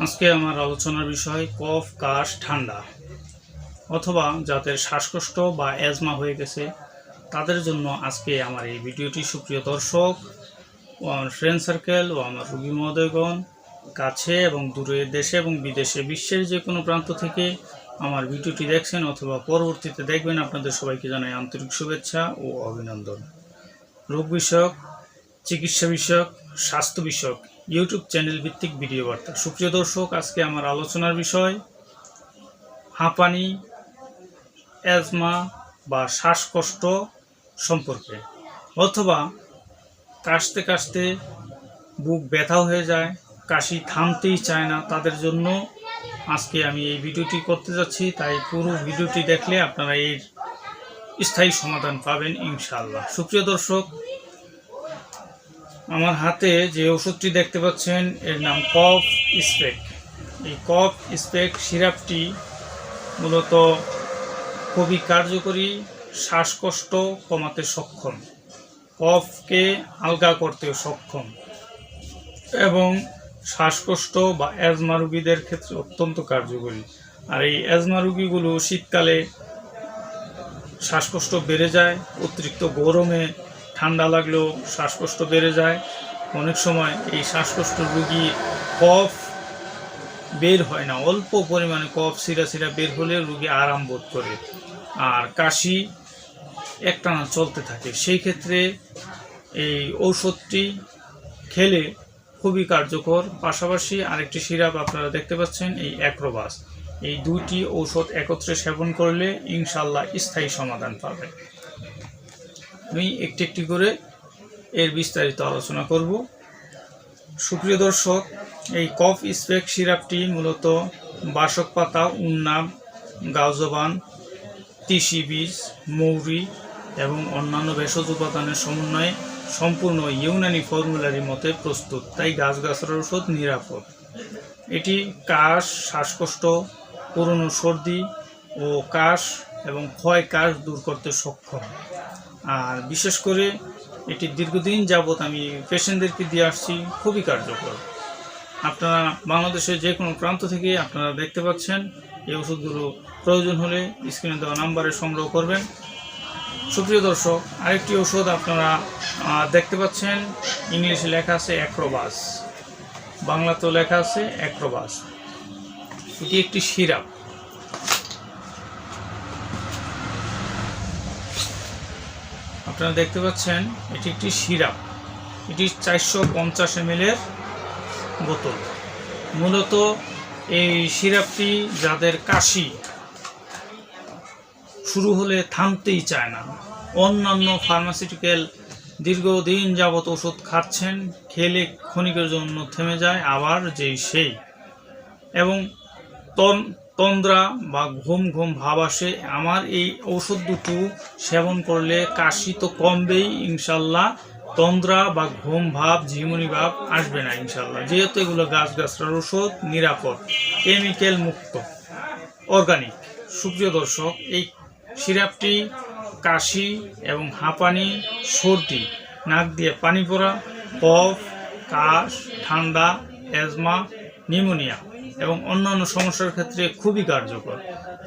আজকে আমার আলোচনার বিষয় কফ, কাশ, ঠান্ডা অথবা যাদের শ্বাসকষ্ট বা অ্যাজমা হয়ে গেছে তাদের জন্য আজকে আমার এই ভিডিওটি। সুপ্রিয় দর্শক ও আমার ফ্রেন্ড সার্কেল ও আমার রোগী মহোদয়গণ, কাছে এবং দূরে, দেশে এবং বিদেশে, বিশ্বের যে কোনো প্রান্ত থেকে আমার ভিডিওটি দেখছেন অথবা পরবর্তীতে দেখবেন, আপনাদের সবাইকে জানাই আন্তরিক শুভেচ্ছা ও অভিনন্দন। রোগ বিষয়ক, চিকিৎসা বিষয়ক, স্বাস্থ্য বিষয়ক ইউটিউব চ্যানেল ভিত্তিক ভিডিও বার্তা। সুপ্রিয় দর্শক, আজকে আমার আলোচনার বিষয় হাঁপানি, অ্যাজমা বা শ্বাসকষ্ট সম্পর্কে, অথবা কাশতে কাশতে বুক ব্যথা হয়ে যায়, কাশি থামতেই চায় না, তাদের জন্য আজকে আমি এই ভিডিওটি করতে যাচ্ছি। তাই পুরো ভিডিওটি দেখলে আপনারা এর স্থায়ী সমাধান পাবেন ইনশাআল্লাহ। সুপ্রিয় দর্শক, আমার হাতে যে ওষুধটি দেখতে পাচ্ছেন এর নাম কফ স্প্রেক। এই কফ স্প্রেক সিরাপটি মূলত খুবই কার্যকরী, শ্বাসকষ্ট কমাতে সক্ষম, কফকে আলগা করতেও সক্ষম এবং শ্বাসকষ্ট বা অ্যাজমা রোগীদের ক্ষেত্রে অত্যন্ত কার্যকরী। আর এই অ্যাজমা রোগীগুলো শীতকালে শ্বাসকষ্ট বেড়ে যায়, অতিরিক্ত গরমে ঠান্ডা লাগলেও শ্বাসকষ্ট বেড়ে যায়। অনেক সময় এই শ্বাসকষ্ট রোগী কফ বের হয় না, অল্প পরিমাণে কফ সিরা বের হলে রোগী আরাম বোধ করে, আর কাশি একটানা চলতে থাকে। সেই ক্ষেত্রে এই ঔষধটি খেলে খুবই কার্যকর। পাশাপাশি আরেকটি সিরাপ আপনারা দেখতে পাচ্ছেন, এই অ্যাক্রোবাস। এই দুইটি ঔষধ একত্রে সেবন করলে ইনশাল্লাহ স্থায়ী সমাধান পাবে। আমি একটি একটি করে এর বিস্তারিত আলোচনা করব। সুপ্রিয় দর্শক, এই কফ স্প্রেক সিরাপটি মূলত বাসক পাতা, উন্নাব, গাউজবান, তিসি বীজ, মৌরি এবং অন্যান্য ভেষজ উপাদানের সমন্বয়ে সম্পূর্ণ ইউনানি ফর্মুলারি মতে প্রস্তুত, তাই গাছগাছড়ার ঔষধ নিরাপদ। এটি কাশ, শ্বাসকষ্ট, পুরনো সর্দি ও কাশ এবং ক্ষয় কাশ দূর করতে সক্ষম। আর বিশেষ করে এটি দীর্ঘদিন যাবৎ আমি পেশেন্টদেরকে দিয়ে আসছি, খুবই কার্যকর। আপনারা বাংলাদেশের যে কোনো প্রান্ত থেকে আপনারা দেখতে পাচ্ছেন। এই ওষুধগুলো প্রয়োজন হলে স্ক্রিনে দেওয়া নাম্বারে সংগ্রহ করবেন। সুপ্রিয় দর্শক, আরেকটি ওষুধ আপনারা দেখতে পাচ্ছেন, ইংলিশে লেখা আছে অ্যাক্রোবাস, বাংলাতেও লেখা আছে অ্যাক্রোবাস। এটি একটি সিরাপ। আপনারা দেখতে পাচ্ছেন এটি একটি সিরাপ। এটি 450 ml এর বোতল। মূলত এই সিরাপটি যাদের কাশি শুরু হলে থামতেই চায় না, অন্যান্য ফার্মাসিউটিক্যাল দীর্ঘদিন যাবৎ ওষুধ খাচ্ছেন, খেলে ক্ষণিকের জন্য থেমে যায়, আবার যেই সেই, এবং তন্দ্রা বা ঘুম ঘুম ভাব আসে। আমার এই ঔষধ দুটো সেবন করলে কাশি তো কমবেই ইনশাল্লাহ, তন্দ্রা বা ঘুম ভাব, ঝিমুনি ভাব আসবে না ইনশাল্লাহ, যেহেতু এগুলো গাছগাছড়ার ওষুধ, নিরাপদ, কেমিক্যাল মুক্ত, অর্গানিক। সুপ্রিয় দর্শক, এই সিরাপটি কাশি এবং হাঁপানি, সর্দি, নাক দিয়ে পানি পড়া, কফ, কাশ, ঠান্ডা, অ্যাজমা, নিউমোনিয়া এবং অন্যান্য সমস্যার ক্ষেত্রে খুবই কার্যকর।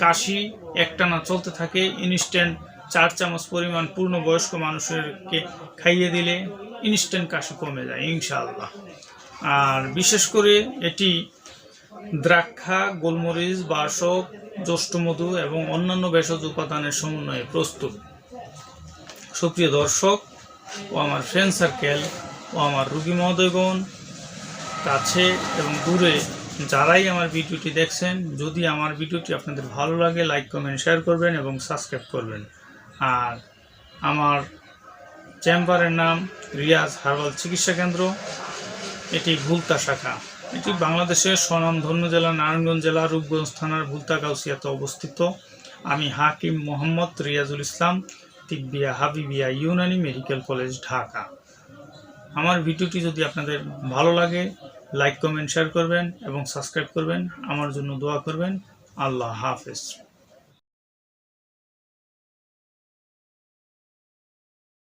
কাশি একটানা চলতে থাকে, ইনস্ট্যান্ট 4 চামচ পরিমাণ পূর্ণবয়স্ক মানুষেরকে খাইয়ে দিলে ইনস্ট্যান্ট কাশি কমে যায় ইনশাআল্লাহ। আর বিশেষ করে এটি দ্রাক্ষা, গোলমরিচ, বাসক, জ্যৈষ্ঠমধু এবং অন্যান্য ভেষজ উপাদানের সমন্বয়ে প্রস্তুত। সুপ্রিয় দর্শক ও আমার ফ্রেন্ড সার্কেল ও আমার রোগী মহোদয়গণ, কাছে এবং দূরে যারাই আমার ভিডিওটি দেখছেন, যদি আমার ভিডিওটি আপনাদের ভালো লাগে, লাইক, কমেন্ট, শেয়ার করবেন এবং সাবস্ক্রাইব করবেন। আর আমার চেম্বারের নাম রিয়াজ হার্বাল চিকিৎসা কেন্দ্র, এটি ভুলতা শাখা। এটি বাংলাদেশের স্বনামধন্য জেলা নারায়ণগঞ্জ জেলা রূপগঞ্জ থানার ভুলতা গাউসিয়াতে অবস্থিত। আমি হাকিম মোহাম্মদ রিয়াজুল ইসলাম, তিব্বিয়া হাবিবিয়া ইউনানি মেডিকেল কলেজ, ঢাকা। আমার ভিডিওটি যদি আপনাদের ভালো লাগে, লাইক, কমেন্ট, শেয়ার করবেন এবং সাবস্ক্রাইব করবেন। আমার জন্য দোয়া করবেন। আল্লাহ হাফেজ।